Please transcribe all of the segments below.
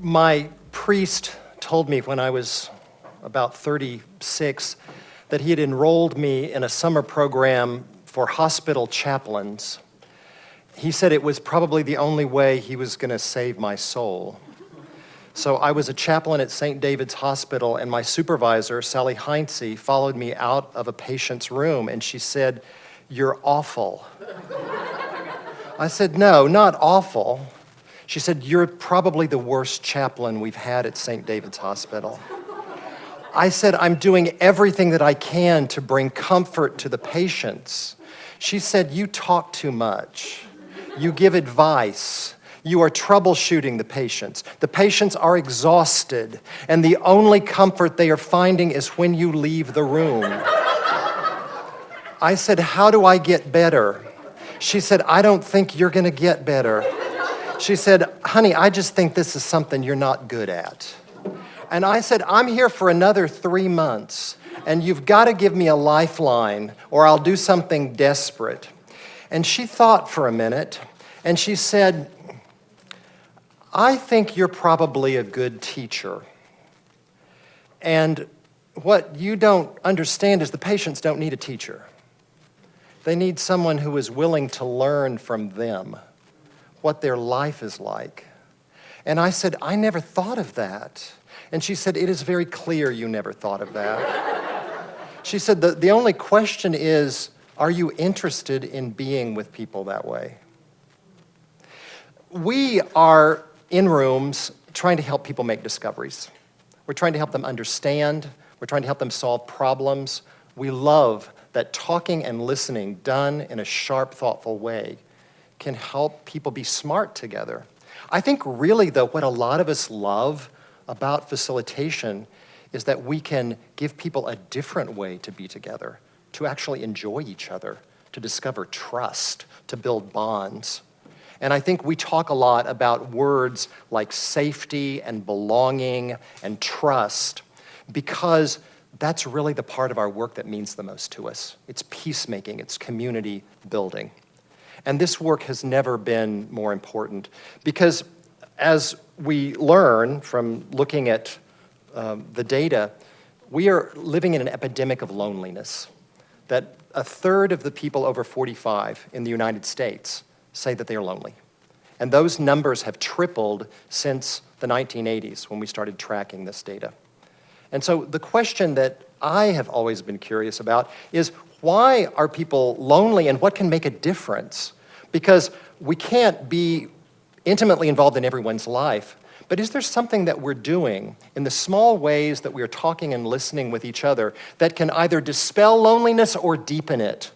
My priest told me when I was about 36 that he had enrolled me in a summer program for hospital chaplains. He said it was probably the only way he was going to save my soul. So I was a chaplain at St. David's Hospital, and my supervisor, Sally Heinze, followed me out of a patient's room, and she said, "You're awful." I said, "No, not awful." She said, "You're probably the worst chaplain we've had at St. David's Hospital." I said, "I'm doing everything that I can to bring comfort to the patients." She said, "You talk too much. You give advice. You are troubleshooting the patients. The patients are exhausted, and the only comfort they are finding is when you leave the room." I said, "How do I get better?" She said, "I don't think you're going to get better." She said, "Honey, I just think this is something you're not good at." And I said, "I'm here for another 3 months, and you've got to give me a lifeline, or I'll do something desperate." And she thought for a minute, and she said, "I think you're probably a good teacher. And what you don't understand is the patients don't need a teacher. They need someone who is willing to learn from them what their life is like." And I said, "I never thought of that." And she said, "It is very clear you never thought of that." She said, the only question is, are you interested in being with people that way?" We are in rooms trying to help people make discoveries. We're trying to help them understand. We're trying to help them solve problems. We love that talking and listening done in a sharp, thoughtful way can help people be smart together. I think really, though, what a lot of us love about facilitation is that we can give people a different way to be together, to actually enjoy each other, to discover trust, to build bonds. And I think we talk a lot about words like safety and belonging and trust because that's really the part of our work that means the most to us. It's peacemaking, it's community building. And this work has never been more important because as we learn from looking at the data, we are living in an epidemic of loneliness. That a third of the people over 45 in the United States say that they are lonely. And those numbers have tripled since the 1980s when we started tracking this data. And so the question that I have always been curious about is why are people lonely and what can make a difference? Because we can't be intimately involved in everyone's life, but is there something that we're doing in the small ways that we are talking and listening with each other that can either dispel loneliness or deepen it?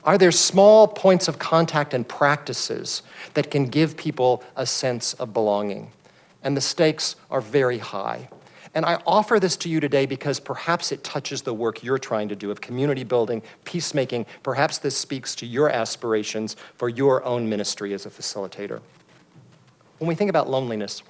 Are there small points of contact and practices that can give people a sense of belonging? And the stakes are very high. And I offer this to you today because perhaps it touches the work you're trying to do of community building, peacemaking. Perhaps this speaks to your aspirations for your own ministry as a facilitator. When we think about loneliness,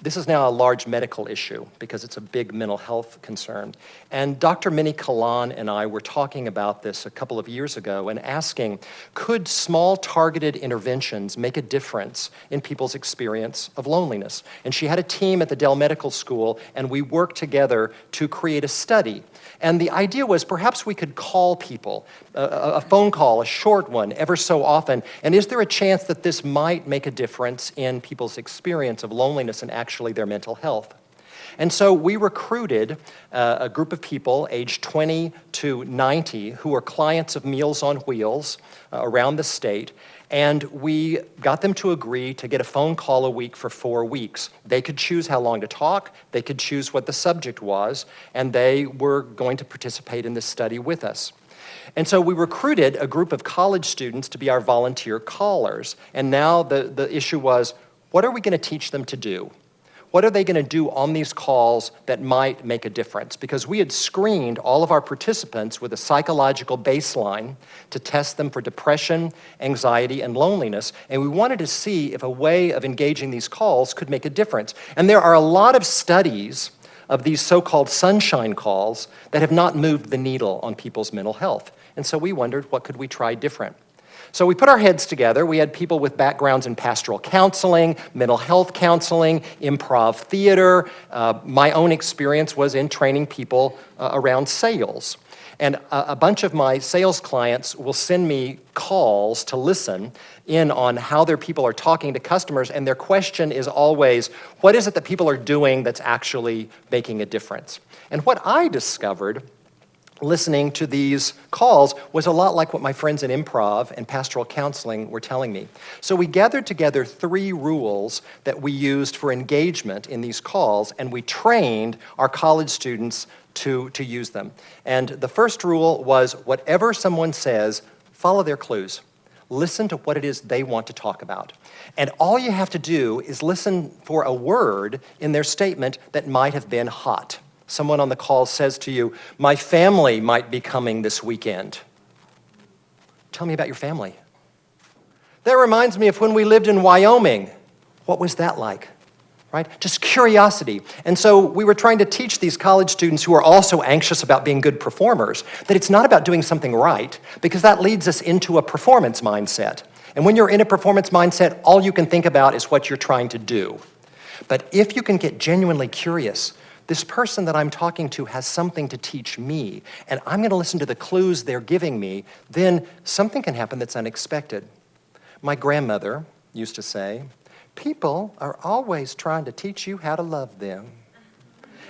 this is now a large medical issue because it's a big mental health concern. And Dr. Minnie Kalan and I were talking about this a couple of years ago and asking, could small targeted interventions make a difference in people's experience of loneliness? And she had a team at the Dell Medical School, and we worked together to create a study. And the idea was perhaps we could call people, a phone call, a short one, ever so often, and is there a chance that this might make a difference in people's experience of loneliness and actually their mental health? And so we recruited a group of people aged 20 to 90 who were clients of Meals on Wheels around the state, and we got them to agree to get a phone call a week for 4 weeks. They could choose how long to talk, they could choose what the subject was, and they were going to participate in this study with us. And so we recruited a group of college students to be our volunteer callers, and now the issue was, what are we going to teach them to do? What are they going to do on these calls that might make a difference? Because we had screened all of our participants with a psychological baseline to test them for depression, anxiety, and loneliness, and we wanted to see if a way of engaging these calls could make a difference. And there are a lot of studies of these so-called sunshine calls that have not moved the needle on people's mental health. And so we wondered, what could we try different? So we put our heads together. We had people with backgrounds in pastoral counseling, mental health counseling, improv theater. My own experience was in training people around sales. And a bunch of my sales clients will send me calls to listen in on how their people are talking to customers, and their question is always, what is it that people are doing that's actually making a difference? And what I discovered listening to these calls was a lot like what my friends in improv and pastoral counseling were telling me. So we gathered together 3 rules that we used for engagement in these calls, and we trained our college students to use them. And the first rule was, whatever someone says, follow their clues. Listen to what it is they want to talk about. And all you have to do is listen for a word in their statement that might have been hot. Someone on the call says to you, my family might be coming this weekend. Tell me about your family. That reminds me of when we lived in Wyoming. What was that like? Right? Just curiosity. And so we were trying to teach these college students who are also anxious about being good performers that it's not about doing something right, because that leads us into a performance mindset. And when you're in a performance mindset, all you can think about is what you're trying to do. But if you can get genuinely curious, this person that I'm talking to has something to teach me, and I'm going to listen to the clues they're giving me, then something can happen that's unexpected. My grandmother used to say, people are always trying to teach you how to love them.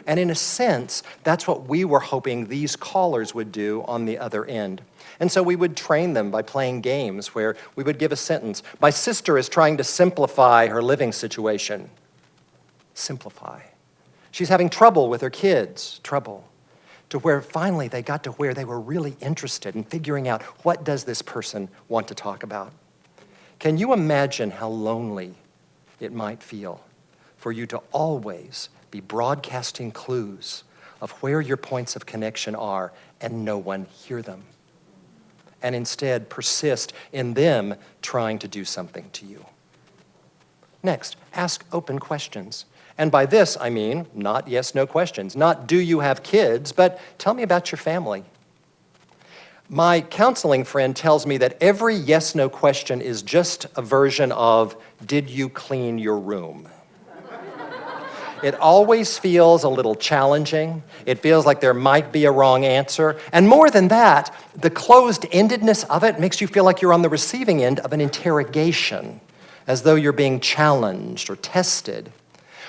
And in a sense, that's what we were hoping these callers would do on the other end. And so we would train them by playing games where we would give a sentence. My sister is trying to simplify her living situation. Simplify. She's having trouble with her kids, trouble, to where finally they got to where they were really interested in figuring out, what does this person want to talk about? Can you imagine how lonely it might feel for you to always be broadcasting clues of where your points of connection are and no one hear them, and instead persist in them trying to do something to you? Next, ask open questions. And by this, I mean not yes-no questions, not do you have kids, but tell me about your family. My counseling friend tells me that every yes-no question is just a version of, did you clean your room? It always feels a little challenging. It feels like there might be a wrong answer. And more than that, the closed-endedness of it makes you feel like you're on the receiving end of an interrogation, as though you're being challenged or tested.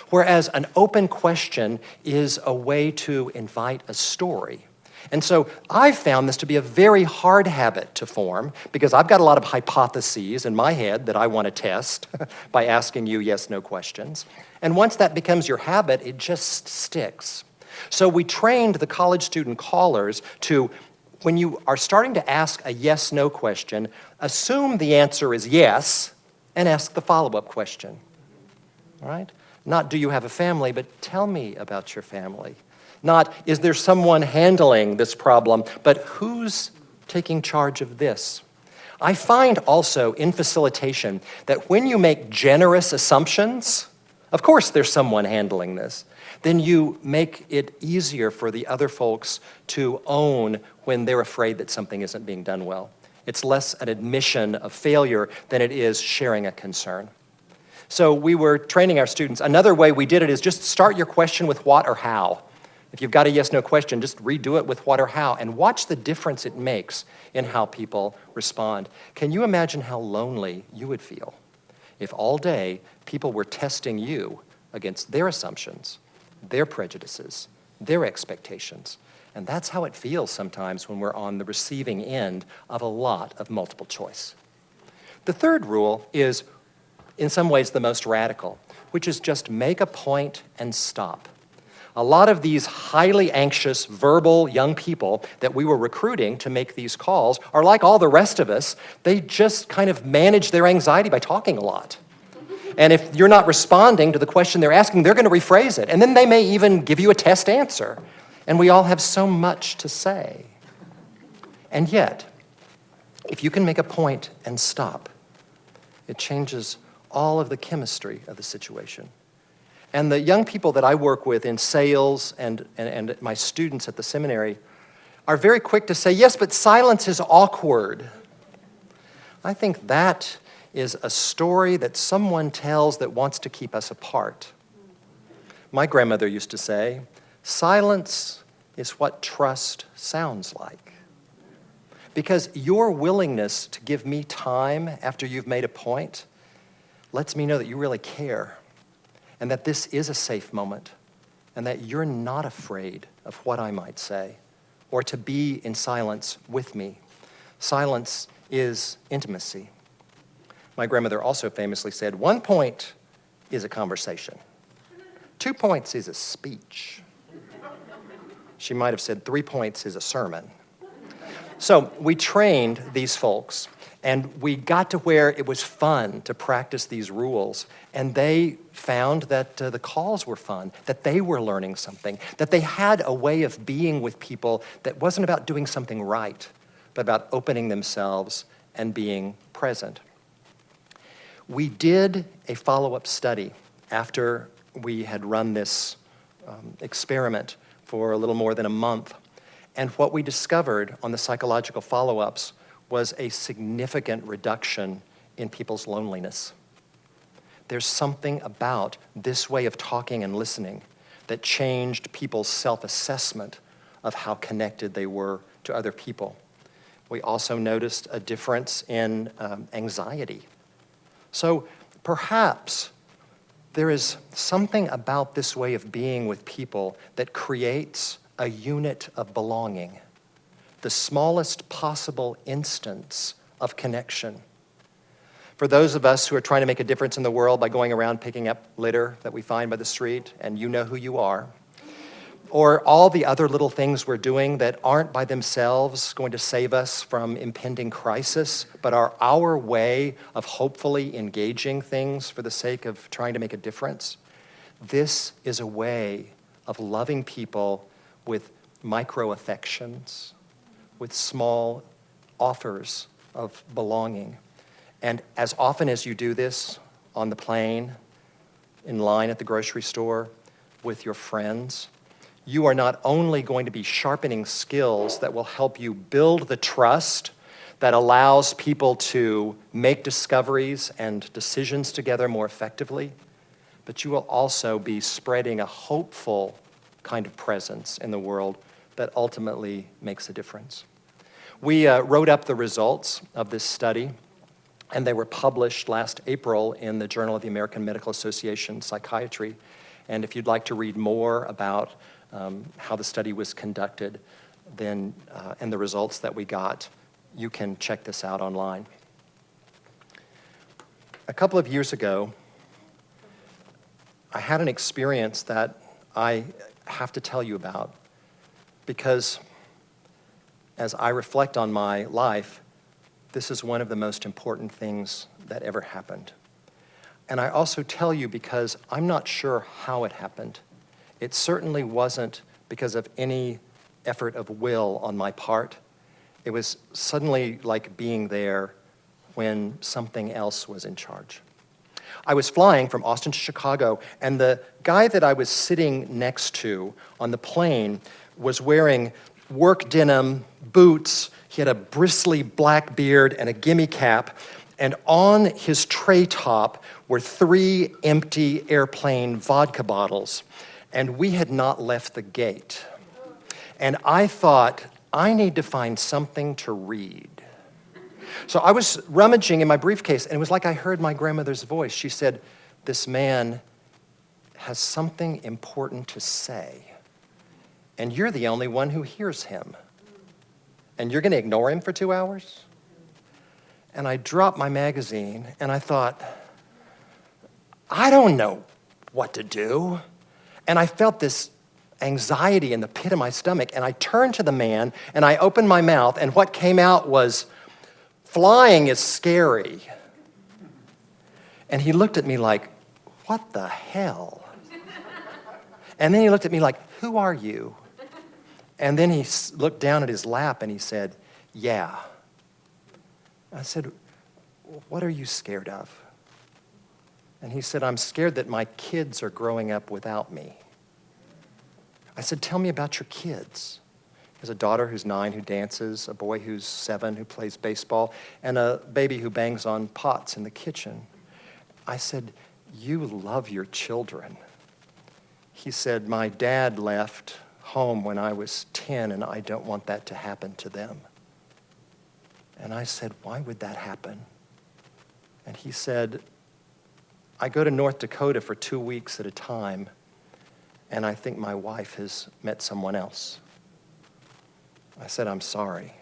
Whereas an open question is a way to invite a story. And so I've found this to be a very hard habit to form, because I've got a lot of hypotheses in my head that I want to test by asking you yes-no questions. And once that becomes your habit, it just sticks. So we trained the college student callers to, when you are starting to ask a yes-no question, assume the answer is yes, and ask the follow-up question. All right? Not do you have a family, but tell me about your family. Not is there someone handling this problem, but who's taking charge of this? I find also in facilitation that when you make generous assumptions, of course there's someone handling this, then you make it easier for the other folks to own when they're afraid that something isn't being done well. It's less an admission of failure than it is sharing a concern. So we were training our students. Another way we did it is just start your question with what or how. If you've got a yes-no question, just redo it with what or how, and watch the difference it makes in how people respond. Can you imagine how lonely you would feel if all day people were testing you against their assumptions, their prejudices, their expectations? And that's how it feels sometimes when we're on the receiving end of a lot of multiple choice. The third rule is, in some ways, the most radical, which is just make a point and stop. A lot of these highly anxious, verbal young people that we were recruiting to make these calls are like all the rest of us. They just kind of manage their anxiety by talking a lot. And if you're not responding to the question they're asking, they're going to rephrase it. And then they may even give you a test answer. And we all have so much to say. And yet, if you can make a point and stop, it changes all of the chemistry of the situation. And the young people that I work with in sales and my students at the seminary are very quick to say, yes, but silence is awkward. I think that is a story that someone tells that wants to keep us apart. My grandmother used to say, silence is what trust sounds like. Because your willingness to give me time after you've made a point lets me know that you really care and that this is a safe moment and that you're not afraid of what I might say or to be in silence with me. Silence is intimacy. My grandmother also famously said, 1 point is a conversation. 2 points is a speech. She might have said 3 points is a sermon. So we trained these folks, and we got to where it was fun to practice these rules, and they found that the calls were fun, that they were learning something, that they had a way of being with people that wasn't about doing something right, but about opening themselves and being present. We did a follow-up study after we had run this experiment for a little more than a month. And what we discovered on the psychological follow-ups was a significant reduction in people's loneliness. There's something about this way of talking and listening that changed people's self-assessment of how connected they were to other people. We also noticed a difference in anxiety. So perhaps there is something about this way of being with people that creates a unit of belonging, the smallest possible instance of connection. For those of us who are trying to make a difference in the world by going around picking up litter that we find by the street, and you know who you are, or all the other little things we're doing that aren't by themselves going to save us from impending crisis, but are our way of hopefully engaging things for the sake of trying to make a difference, this is a way of loving people with micro-affections, with small offers of belonging. And as often as you do this on the plane, in line at the grocery store, with your friends, you are not only going to be sharpening skills that will help you build the trust that allows people to make discoveries and decisions together more effectively, but you will also be spreading a hopeful kind of presence in the world that ultimately makes a difference. We wrote up the results of this study, and they were published last April in the Journal of the American Medical Association Psychiatry. And if you'd like to read more about how the study was conducted, then and the results that we got, you can check this out online. A couple of years ago, I had an experience that I have to tell you about because as I reflect on my life, this is one of the most important things that ever happened. And I also tell you because I'm not sure how it happened. It certainly wasn't because of any effort of will on my part. It was suddenly like being there when something else was in charge. I was flying from Austin to Chicago, and the guy that I was sitting next to on the plane was wearing work denim, boots. He had a bristly black beard and a gimme cap, and on his tray top were 3 empty airplane vodka bottles, and we had not left the gate. And I thought, I need to find something to read. So I was rummaging in my briefcase, and it was like I heard my grandmother's voice. She said, "This man has something important to say, and you're the only one who hears him. And you're going to ignore him for 2 hours?" And I dropped my magazine, and I thought, I don't know what to do. And I felt this anxiety in the pit of my stomach, and I turned to the man, and I opened my mouth, and what came out was, "Flying is scary." And he looked at me like, "What the hell?" And then he looked at me like, "Who are you?" And then he looked down at his lap and he said, "Yeah." I said, "What are you scared of?" And he said, "I'm scared that my kids are growing up without me." I said, "Tell me about your kids." has a daughter who's 9 who dances, a boy who's 7 who plays baseball, and a baby who bangs on pots in the kitchen. I said, "You love your children." He said, "My dad left home when I was 10, and I don't want that to happen to them." And I said, "Why would that happen?" And he said, "I go to North Dakota for 2 weeks at a time, and I think my wife has met someone else." I said, "I'm sorry."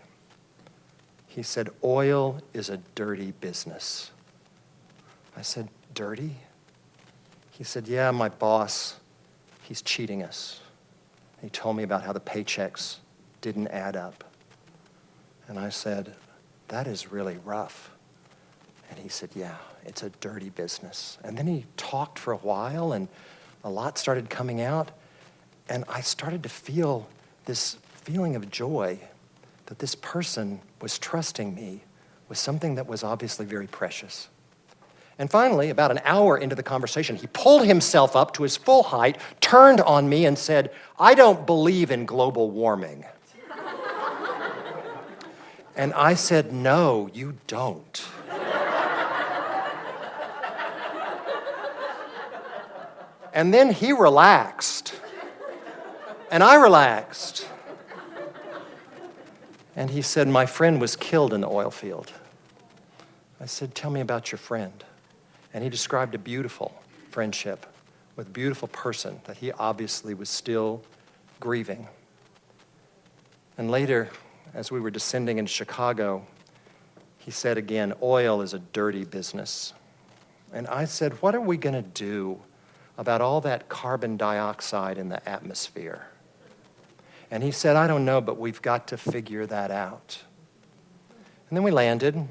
He said, "Oil is a dirty business." I said, "Dirty?" He said, "Yeah, my boss, he's cheating us." He told me about how the paychecks didn't add up. And I said, "That is really rough." And he said, "Yeah, it's a dirty business." And then he talked for a while, and a lot started coming out. And I started to feel this feeling of joy that this person was trusting me with something that was obviously very precious. And finally, about an hour into the conversation, he pulled himself up to his full height, turned on me, and said, "I don't believe in global warming." And I said, "No, you don't." And then he relaxed, and I relaxed. And he said, "My friend was killed in the oil field." I said, "Tell me about your friend." And he described a beautiful friendship with a beautiful person that he obviously was still grieving. And later, as we were descending into Chicago, he said again, "Oil is a dirty business." And I said, "What are we going to do about all that carbon dioxide in the atmosphere?" And he said, "I don't know, but we've got to figure that out." And then we landed,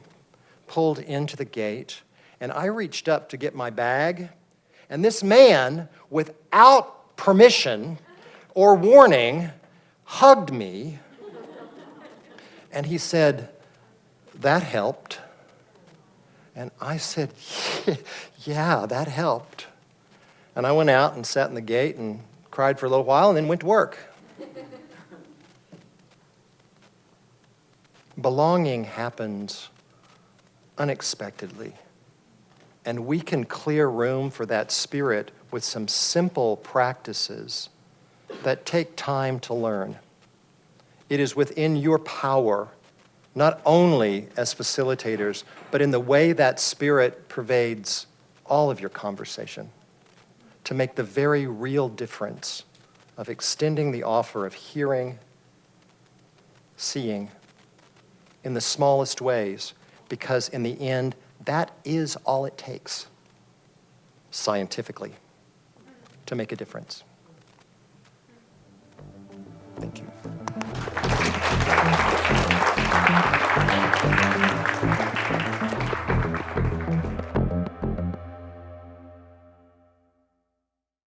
pulled into the gate, and I reached up to get my bag, and this man, without permission or warning, hugged me, and he said, "That helped." And I said, "Yeah, that helped." And I went out and sat in the gate and cried for a little while and then went to work. Belonging happens unexpectedly, and we can clear room for that spirit with some simple practices that take time to learn. It is within your power, not only as facilitators, but in the way that spirit pervades all of your conversation, to make the very real difference of extending the offer of hearing, seeing, in the smallest ways, because in the end, that is all it takes, scientifically, to make a difference. Thank you.